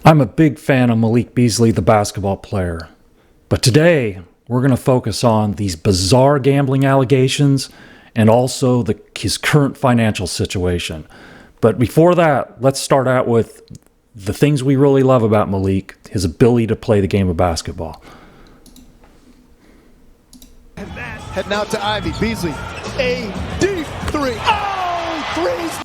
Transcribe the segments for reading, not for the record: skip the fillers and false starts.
I'm a big fan of Malik Beasley, the basketball player. But today, we're going to focus on these bizarre gambling allegations and also his current financial situation. But before that, let's start out with the things we really love about Malik, his ability to play the game of basketball. Heading out to Ivy. Beasley. A deep three. Oh, threes.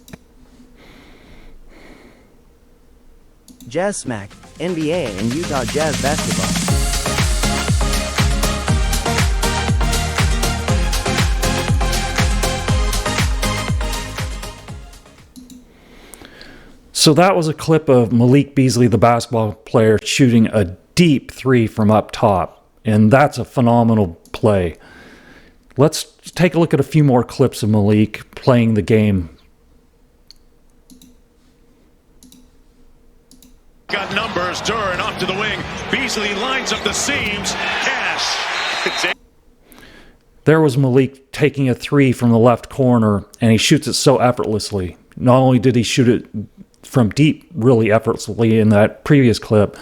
Jazz Smack, NBA and Utah Jazz basketball. So that was a clip of Malik Beasley, the basketball player, shooting a deep three from up top. And that's a phenomenal play. Let's take a look at a few more clips of Malik playing the game. Got numbers. Duran off to the wing. Beasley lines up the seams. Cash. There was Malik taking a three from the left corner, and he shoots it so effortlessly. Not only did he shoot it from deep really effortlessly in that previous clip,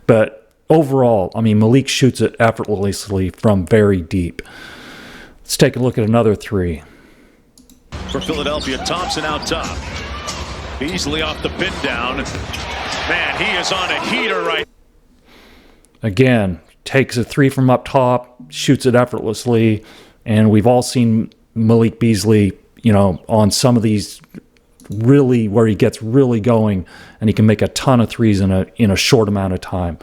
but overall, I mean, Malik shoots it effortlessly from very deep. Let's take a look at another three. For Philadelphia, Thompson out top. Beasley off the pin down. Man, he is on a heater right. Again, takes a three from up top, shoots it effortlessly, and we've all seen Malik Beasley, on some of these really where he gets really going, and he can make a ton of threes in a short amount of time.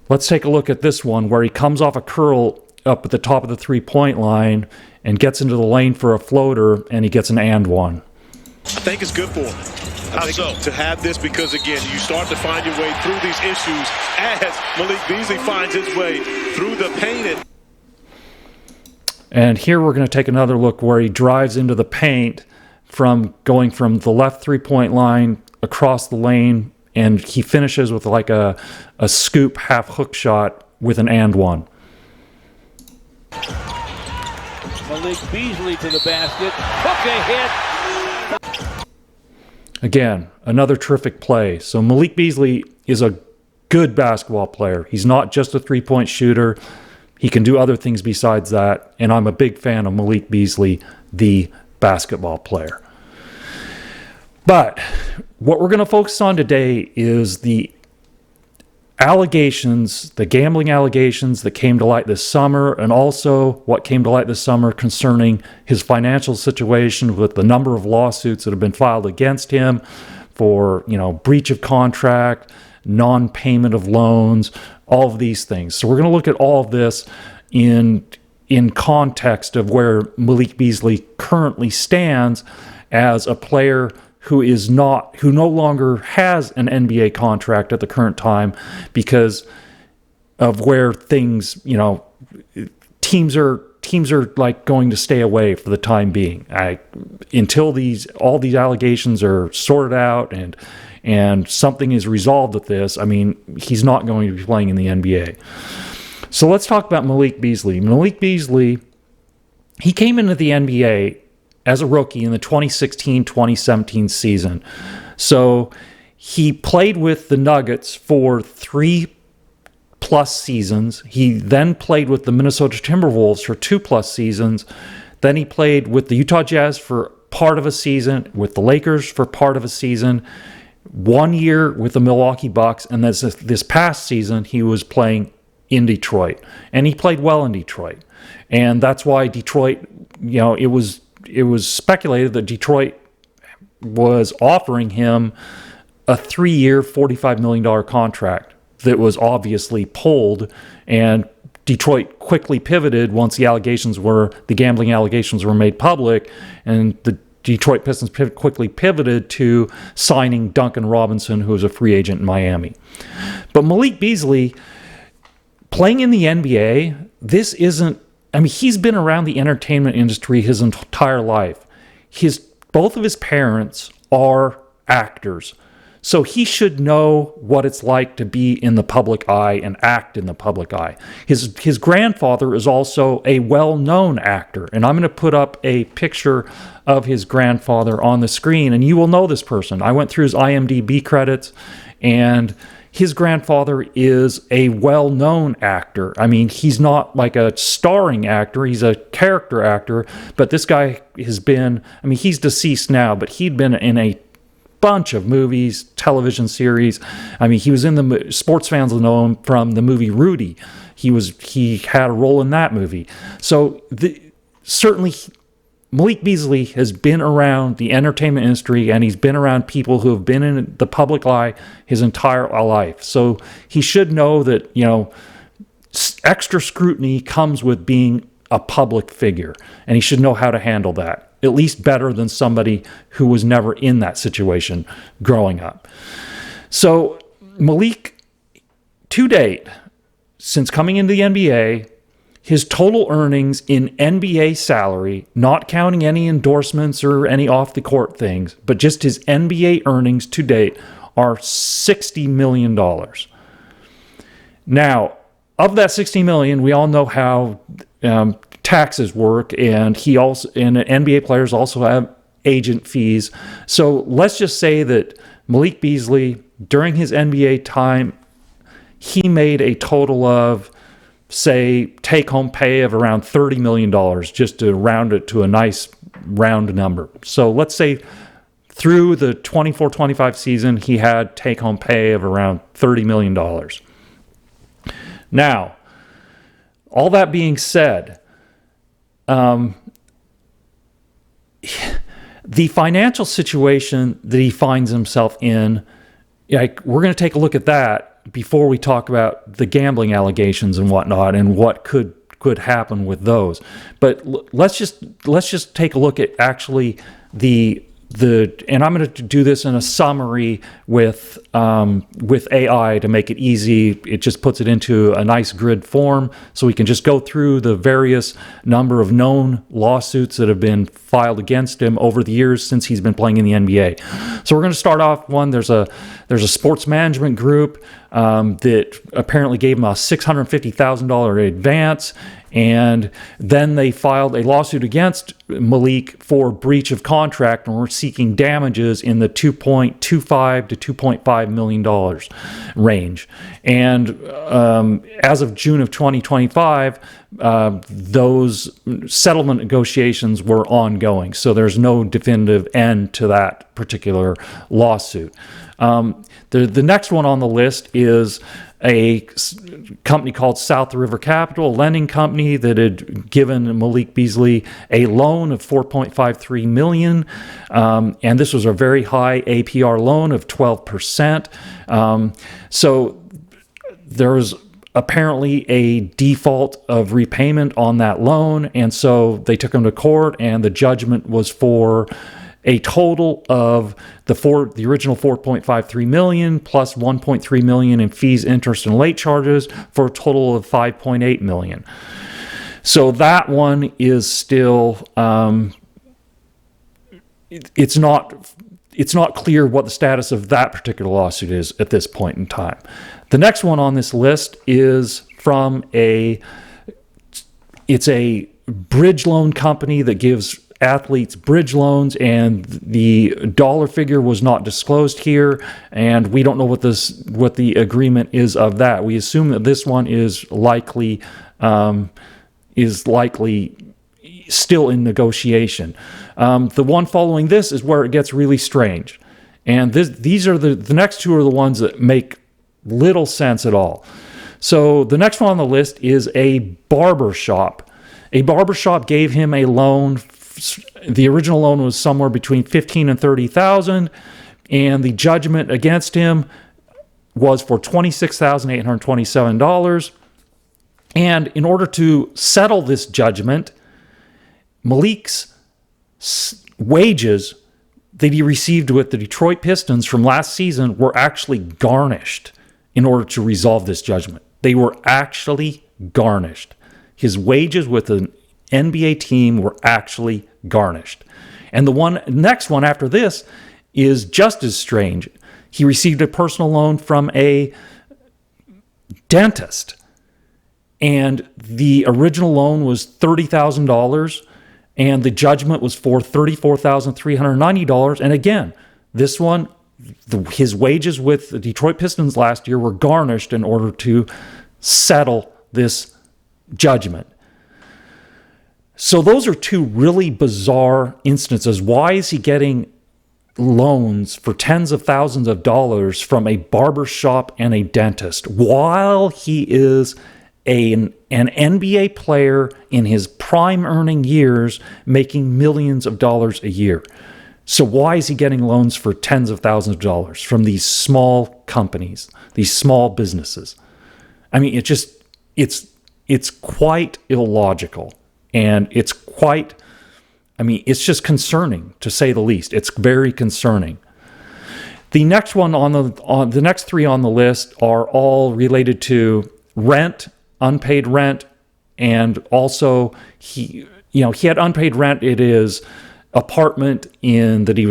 Let's take a look at this one where he comes off a curl up at the top of the three-point line and gets into the lane for a floater, and he gets an and one. I think it's good for him. How so? To have this because, again, you start to find your way through these issues as Malik Beasley finds his way through the paint. And here we're going to take another look where he drives into the paint from going from the left three-point line across the lane, and he finishes with like a scoop half hook shot with an and one. Malik Beasley to the basket. Hook a hit. Again, another terrific play. So Malik Beasley is a good basketball player. He's not just a three-point shooter. He can do other things besides that, and I'm a big fan of Malik Beasley, the basketball player. But what we're going to focus on today is the allegations, the gambling allegations that came to light this summer, and also what came to light this summer concerning his financial situation with the number of lawsuits that have been filed against him for, breach of contract, non-payment of loans, all of these things. So we're going to look at all of this in context of where Malik Beasley currently stands as a player who no longer has an NBA contract at the current time because of where things, teams are like going to stay away for the time being. Until all these allegations are sorted out and something is resolved with this, I mean, he's not going to be playing in the NBA. So let's talk about Malik Beasley. Malik Beasley, he came into the NBA as a rookie in the 2016-2017 season. So he played with the Nuggets for 3+ seasons. He then played with the Minnesota Timberwolves for 2+ seasons. Then he played with the Utah Jazz for part of a season, with the Lakers for part of a season, 1 year with the Milwaukee Bucks, and this past season he was playing in Detroit. And he played well in Detroit. And that's why Detroit, it was speculated that Detroit was offering him a 3-year, $45 million contract that was obviously pulled, and Detroit quickly pivoted once the gambling allegations were made public, and the Detroit Pistons quickly pivoted to signing Duncan Robinson, who was a free agent in Miami. But Malik Beasley, playing in the NBA, he's been around the entertainment industry his entire life. Both of his parents are actors. So he should know what it's like to be in the public eye and act in the public eye. His grandfather is also a well-known actor, and I'm going to put up a picture of his grandfather on the screen, and you will know this person. I went through his IMDb credits, and his grandfather is a well-known actor. I mean, he's not like a starring actor, he's a character actor, but this guy has been, I mean, he's deceased now, but he'd been in a bunch of movies, television series. I mean, he was in the, sports fans will know him from the movie Rudy. He had a role in that movie. So certainly Malik Beasley has been around the entertainment industry, and he's been around people who have been in the public eye his entire life. So he should know that, you know, extra scrutiny comes with being a public figure, and he should know how to handle that, at least better than somebody who was never in that situation growing up. So Malik, to date, since coming into the NBA, his total earnings in NBA salary, not counting any endorsements or any off-the-court things, but just his NBA earnings to date, are $60 million. Now, of that $60 million, we all know how taxes work, and NBA players also have agent fees. So let's just say that Malik Beasley, during his NBA time, he made a total of, say, take-home pay of around $30 million, just to round it to a nice round number. So let's say through the 24-25 season, he had take-home pay of around $30 million. Now, all that being said, the financial situation that he finds himself in, like, we're going to take a look at that before we talk about the gambling allegations and whatnot and what could happen with those. But let's just take a look at actually the and I'm going to do this in a summary with AI to make it easy. It just puts it into a nice grid form, so we can just go through the various number of known lawsuits that have been filed against him over the years since he's been playing in the NBA. So we're going to start off one. There's a sports management group that apparently gave him a $650,000 advance, and then they filed a lawsuit against Malik for breach of contract, and we're seeking damages in the $2.25 to $2.5 million range. And as of June of 2025, those settlement negotiations were ongoing, so there's no definitive end to that particular lawsuit. The next one on the list is a company called South River Capital, a lending company that had given Malik Beasley a loan of $4.53 million, and this was a very high APR loan of 12%. So there was apparently a default of repayment on that loan, and so they took him to court, and the judgment was for a total of the original $4.53 million plus $1.3 million in fees, interest, and late charges, for a total of $5.8 million. So that one is still it's not clear what the status of that particular lawsuit is at this point in time. The next one on this list is from it's a bridge loan company that gives athletes bridge loans, and the dollar figure was not disclosed here, and we don't know what the agreement is of that. We assume that this one is likely still in negotiation. The one following this is where it gets really strange, and these are the next two are the ones that make little sense at all. So the next one on the list is a barber shop. A barber shop gave him a loan. The original loan was somewhere between $15,000 and $30,000, and the judgment against him was for $26,827. And in order to settle this judgment, Malik's wages that he received with the Detroit Pistons from last season were actually garnished in order to resolve this judgment. They were actually garnished. His wages with an NBA team were actually garnished. And the next one after this is just as strange. He received a personal loan from a dentist, and the original loan was $30,000, and the judgment was for $34,390. And again, this one his wages with the Detroit Pistons last year were garnished in order to settle this judgment. So those are two really bizarre instances. Why is he getting loans for tens of thousands of dollars from a barbershop and a dentist while he is an NBA player in his prime earning years making millions of dollars a year? So why is he getting loans for tens of thousands of dollars from these small companies, these small businesses? I mean, it's quite illogical. And it's just concerning, to say the least. It's very concerning. The next one the next three on the list are all related to rent, unpaid rent, and also he had unpaid rent. It is apartment that he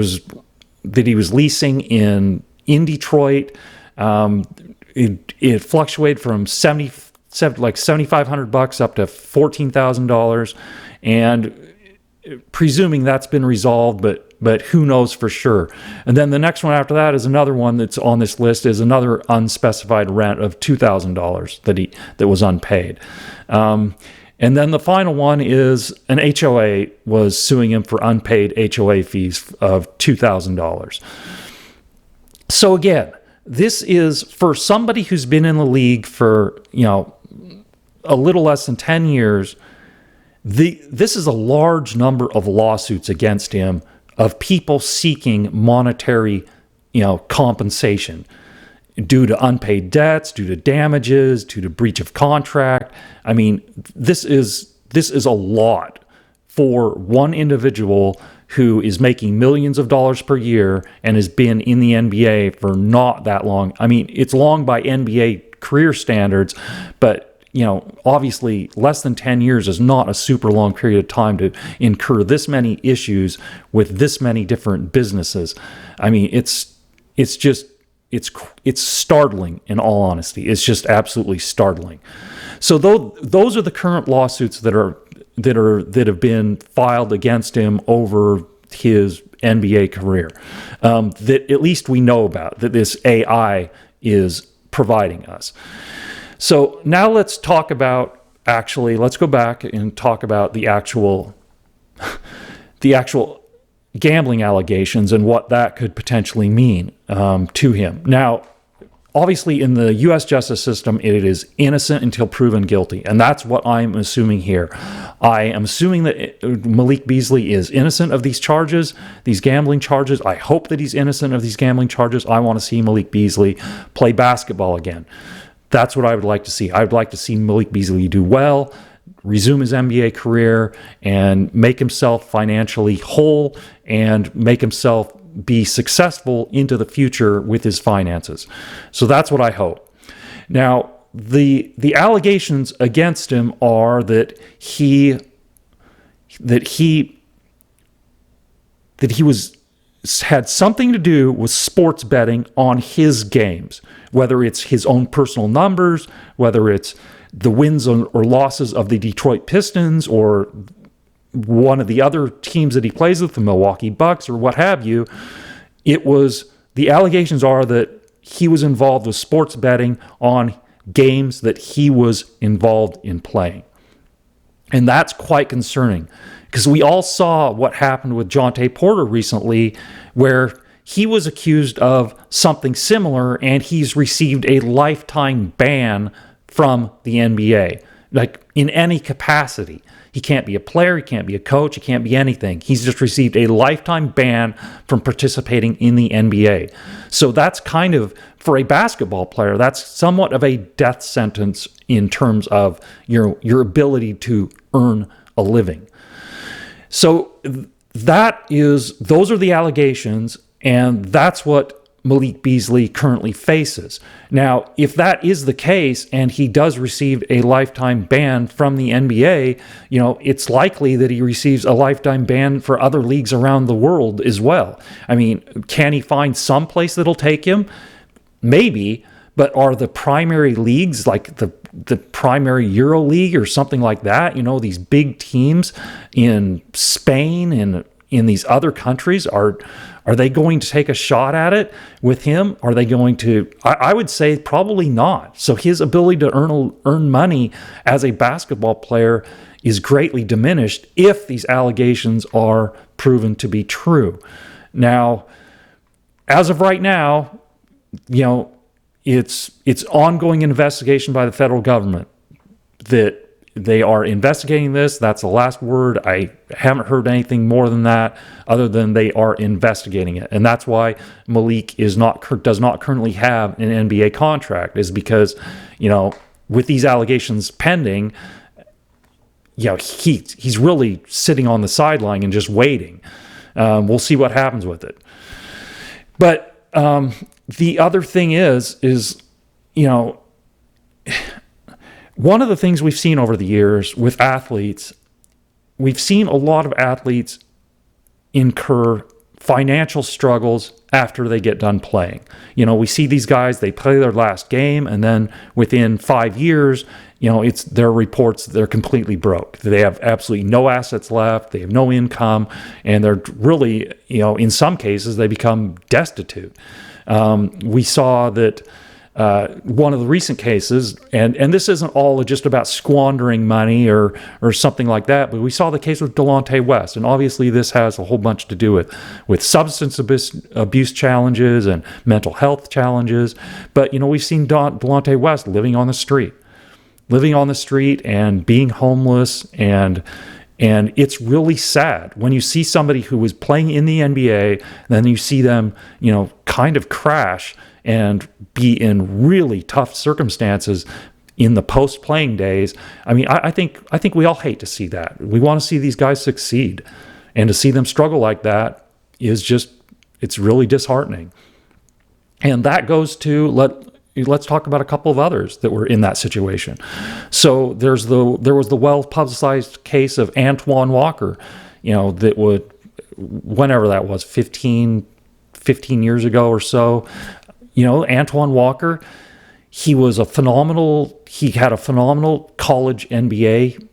was leasing in Detroit. It fluctuated from $7,500 up to $14,000, and presuming that's been resolved, but who knows for sure. And then the next one after that is another one that's on this list, is another unspecified rent of $2,000 that was unpaid. And then the final one is an HOA was suing him for unpaid HOA fees of $2,000. So again, this is for somebody who's been in the league for, a little less than 10 years. This is a large number of lawsuits against him of people seeking monetary, compensation due to unpaid debts, due to damages, due to breach of contract. I mean, this is a lot for one individual who is making millions of dollars per year and has been in the NBA for not that long. I mean, it's long by NBA career standards, but obviously less than 10 years is not a super long period of time to incur this many issues with this many different businesses. I mean, it's startling, in all honesty. It's just absolutely startling. So those are the current lawsuits that have been filed against him over his NBA career, that at least we know about, that this AI is providing us. So now let's go back and talk about the actual gambling allegations and what that could potentially mean to him. Now, obviously, in the U.S. justice system, it is innocent until proven guilty, and that's what I'm assuming here. I am assuming that Malik Beasley is innocent of these charges, these gambling charges. I hope that he's innocent of these gambling charges. I want to see Malik Beasley play basketball again. That's what I would like to see. I would like to see Malik Beasley do well, resume his NBA career, and make himself financially whole and make himself be successful into the future with his finances. So that's what I hope. Now, the allegations against him are that he had something to do with sports betting on his games, whether it's his own personal numbers, whether it's the wins or losses of the Detroit Pistons or one of the other teams that he plays with, the Milwaukee Bucks or what have you. The allegations are that he was involved with sports betting on games that he was involved in playing. And that's quite concerning, because we all saw what happened with Jonte Porter recently, where he was accused of something similar and he's received a lifetime ban from the NBA, like in any capacity. He can't be a player, he can't be a coach, he can't be anything. He's just received a lifetime ban from participating in the NBA. So that's kind of, for a basketball player, that's somewhat of a death sentence in terms of your ability to earn a living. So those are the allegations, and that's what Malik Beasley currently faces. Now, if that is the case and he does receive a lifetime ban from the NBA, it's likely that he receives a lifetime ban for other leagues around the world as well. I mean, can he find some place that'll take him? Maybe, but are the primary leagues like the primary Euro League or something like that, these big teams in Spain and in these other countries, are they going to take a shot at it with him? Are they going to? I would say probably not. So his ability to earn money as a basketball player is greatly diminished if these allegations are proven to be true. Now, as of right now, it's ongoing investigation by the federal government that they are investigating this. That's the last word. I haven't heard anything more than that, other than they are investigating it. And that's why Malik does not currently have an NBA contract, is because, with these allegations pending, he's really sitting on the sideline and just waiting. We'll see what happens with it. But the other thing is one of the things we've seen over the years with athletes, we've seen a lot of athletes incur financial struggles after they get done playing. We see these guys, they play their last game, and then within 5 years, it's their reports they're completely broke. They have absolutely no assets left, they have no income, and they're really, in some cases, they become destitute. We saw that one of the recent cases, and this isn't all just about squandering money or something like that, but we saw the case with Delonte West, and obviously this has a whole bunch to do with substance abuse challenges and mental health challenges. But we've seen Delonte West living on the street and being homeless, and it's really sad when you see somebody who was playing in the NBA, and then you see them, kind of crash and be in really tough circumstances in the post-playing days. I mean, I think we all hate to see that. We want to see these guys succeed, and to see them struggle like that it's really disheartening. And that goes to let's talk about a couple of others that were in that situation. So there was the well-publicized case of Antoine Walker, that would, whenever that was, 15 years ago or so. Antoine Walker, he had a phenomenal college NBA,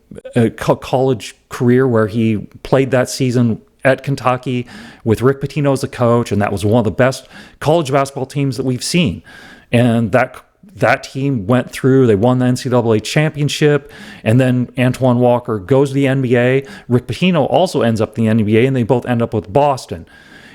college career where he played that season at Kentucky with Rick Pitino as a coach, and that was one of the best college basketball teams that we've seen. And that team went through, they won the NCAA championship, and then Antoine Walker goes to the NBA. Rick Pitino also ends up in the NBA, and they both end up with Boston.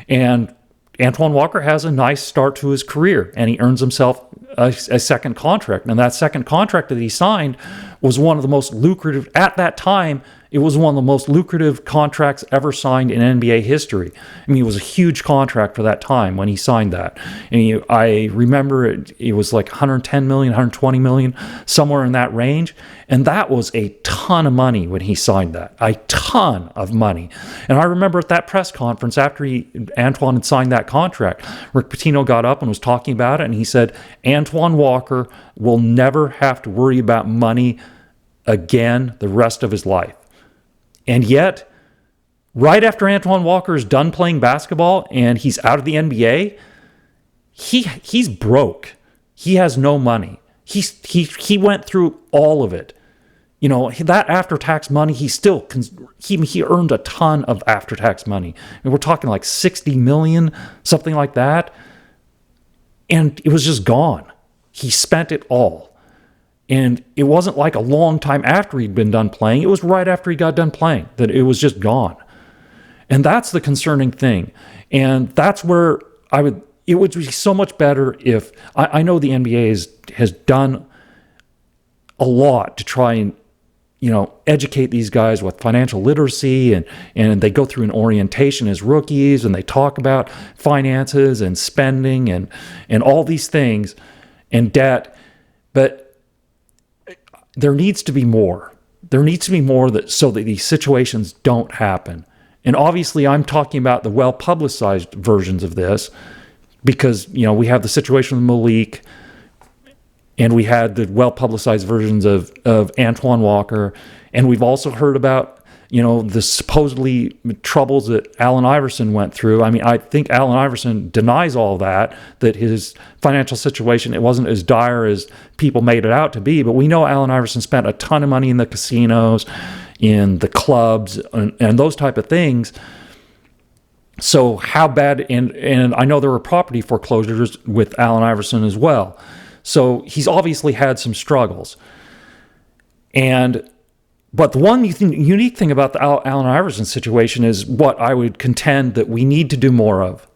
And Antoine Walker has a nice start to his career, and he earns himself a second contract. And that second contract that he signed was one of the most lucrative, at that time, it was one of the most lucrative contracts ever signed in NBA history. I mean, it was a huge contract for that time when he signed that. And I remember it was like 110 million, 120 million, somewhere in that range. And that was a ton of money when he signed that, a ton of money. And I remember at that press conference after Antoine had signed that contract, Rick Pitino got up and was talking about it, and he said, Antoine Walker will never have to worry about money again the rest of his life. And yet, right after Antoine Walker is done playing basketball and he's out of the NBA, he's broke. He has no money. He went through all of it. That after-tax money, he earned a ton of after-tax money. And we're talking like 60 million, something like that. And it was just gone. He spent it all. And it wasn't like a long time after he'd been done playing. It was right after he got done playing that it was just gone. And that's the concerning thing. And that's where it would be so much better if, I know the NBA has done a lot to try and, educate these guys with financial literacy, and they go through an orientation as rookies, and they talk about finances and spending and all these things and debt. But there needs to be more. There needs to be more so that these situations don't happen. And obviously, I'm talking about the well-publicized versions of this because, we have the situation with Malik, and we had the well-publicized versions of Antoine Walker, and we've also heard about, the supposedly troubles that Allen Iverson went through. I mean, I think Allen Iverson denies all that his financial situation, it wasn't as dire as people made it out to be, but we know Allen Iverson spent a ton of money in the casinos, in the clubs, and those type of things. So how bad, and I know there were property foreclosures with Allen Iverson as well. So he's obviously had some struggles. But the one unique thing about the Allen Iverson situation is what I would contend that we need to do more of.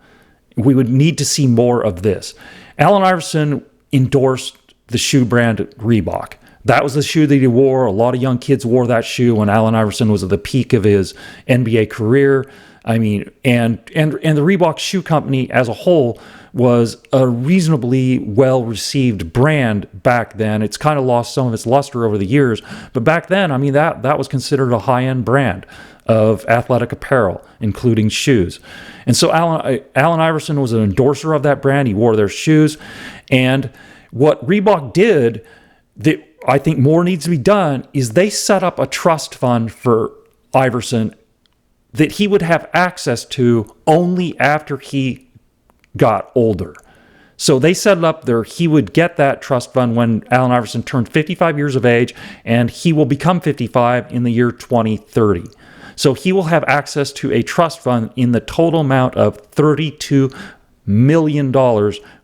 We would need to see more of this. Allen Iverson endorsed the shoe brand Reebok. That was the shoe that he wore. A lot of young kids wore that shoe when Allen Iverson was at the peak of his NBA career. I mean, and the Reebok shoe company as a whole was a reasonably well-received brand back then. It's kind of lost some of its luster over the years, but back then, I mean, that was considered a high-end brand of athletic apparel, including shoes. And so Allen Iverson was an endorser of that brand. He wore their shoes. And what Reebok did that I think more needs to be done is they set up a trust fund for Iverson that he would have access to only after he got older. So they set it up there. He would get that trust fund when Allen Iverson turned 55 years of age, and he will become 55 in the year 2030. So he will have access to a trust fund in the total amount of $32 million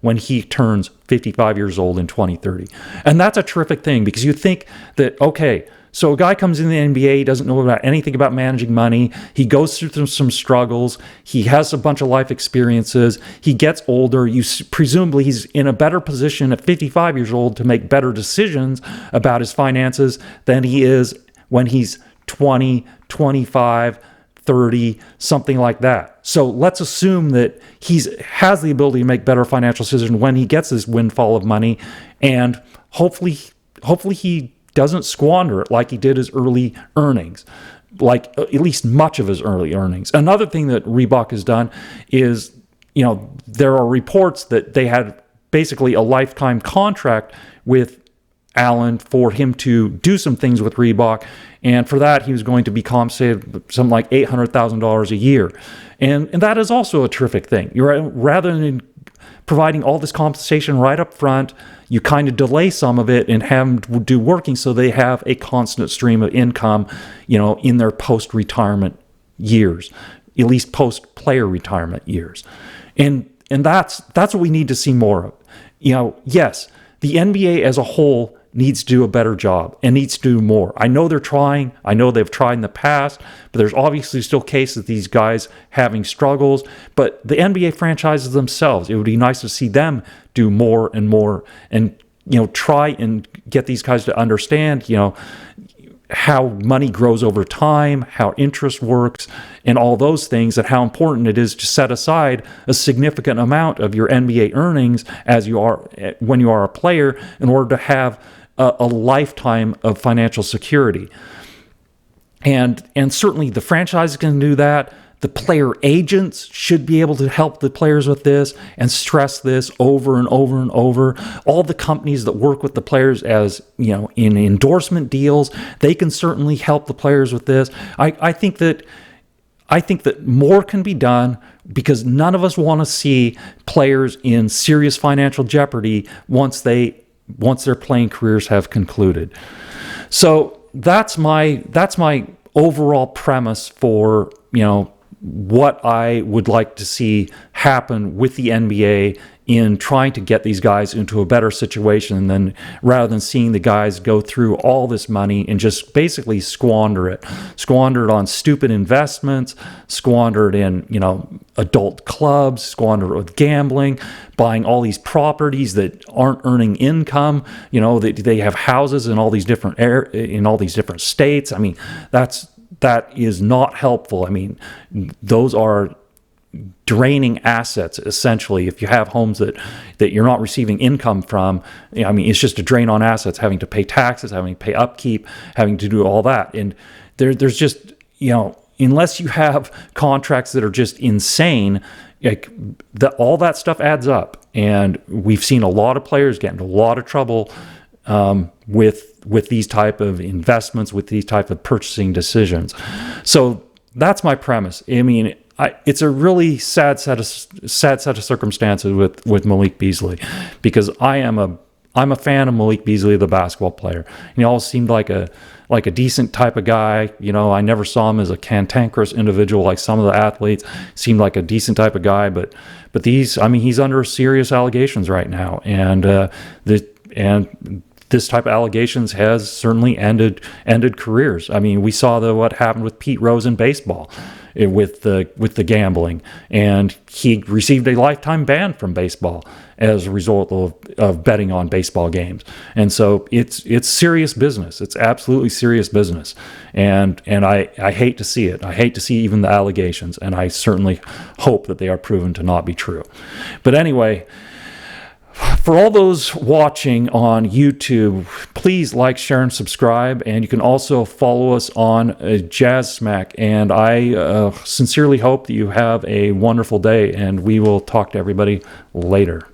when he turns 55 years old in 2030. And that's a terrific thing, because you think that, okay, so a guy comes in the NBA, he doesn't know about anything about managing money. He goes through some struggles. He has a bunch of life experiences. He gets older. Presumably he's in a better position at 55 years old to make better decisions about his finances than he is when he's 20, 25, 30, something like that. So let's assume that he has the ability to make better financial decisions when he gets this windfall of money, and hopefully he doesn't squander it like he did his early earnings, like at least much of his early earnings. Another thing that Reebok has done is, there are reports that they had basically a lifetime contract with Allen for him to do some things with Reebok, and for that he was going to be compensated something like $800,000 a year, and that is also a terrific thing. Rather than providing all this compensation right up front, you kind of delay some of it and have them do working so they have a constant stream of income, in their post-retirement years, at least post-player retirement years. And that's what we need to see more of. Yes, the NBA as a whole needs to do a better job and needs to do more. I know they're trying. I know they've tried in the past, but there's obviously still cases of these guys having struggles. But the NBA franchises themselves, it would be nice to see them do more and more and, try and get these guys to understand, how money grows over time, how interest works, and all those things, and how important it is to set aside a significant amount of your NBA earnings when you are a player in order to have a lifetime of financial security. And certainly the franchise can do that. The player agents should be able to help the players with this and stress this over and over and over. All the companies that work with the players as, in endorsement deals, they can certainly help the players with this. I think that more can be done, because none of us want to see players in serious financial jeopardy once their playing careers have concluded. So that's my overall premise for, what I would like to see happen with the NBA in trying to get these guys into a better situation, rather than seeing the guys go through all this money and just basically squander it on stupid investments, squander it in, adult clubs, squander it with gambling, buying all these properties that aren't earning income. They have houses in all these different states. I mean, that is not helpful. I mean, those are draining assets, essentially. If you have homes that you're not receiving income from, it's just a drain on assets, having to pay taxes, having to pay upkeep, having to do all that. And there's just, unless you have contracts that are just insane, all that stuff adds up. And we've seen a lot of players get into a lot of trouble with these type of investments, with these type of purchasing decisions. So that's my premise. I mean, it's a really sad set of circumstances with Malik Beasley, because I am I'm a fan of Malik Beasley, the basketball player. He always seemed like a decent type of guy. You know, I never saw him as a cantankerous individual like some of the athletes. Seemed like a decent type of guy, but he's under serious allegations right now, and this type of allegations has certainly ended careers. I mean, we saw what happened with Pete Rose in baseball with the gambling, and he received a lifetime ban from baseball as a result of betting on baseball games. And so it's serious business. It's absolutely serious business, and I hate to see it. I hate to see even the allegations, and I certainly hope that they are proven to not be true. But anyway, for all those watching on YouTube, please like, share, and subscribe. And you can also follow us on Jazz Smack. And I sincerely hope that you have a wonderful day, and we will talk to everybody later.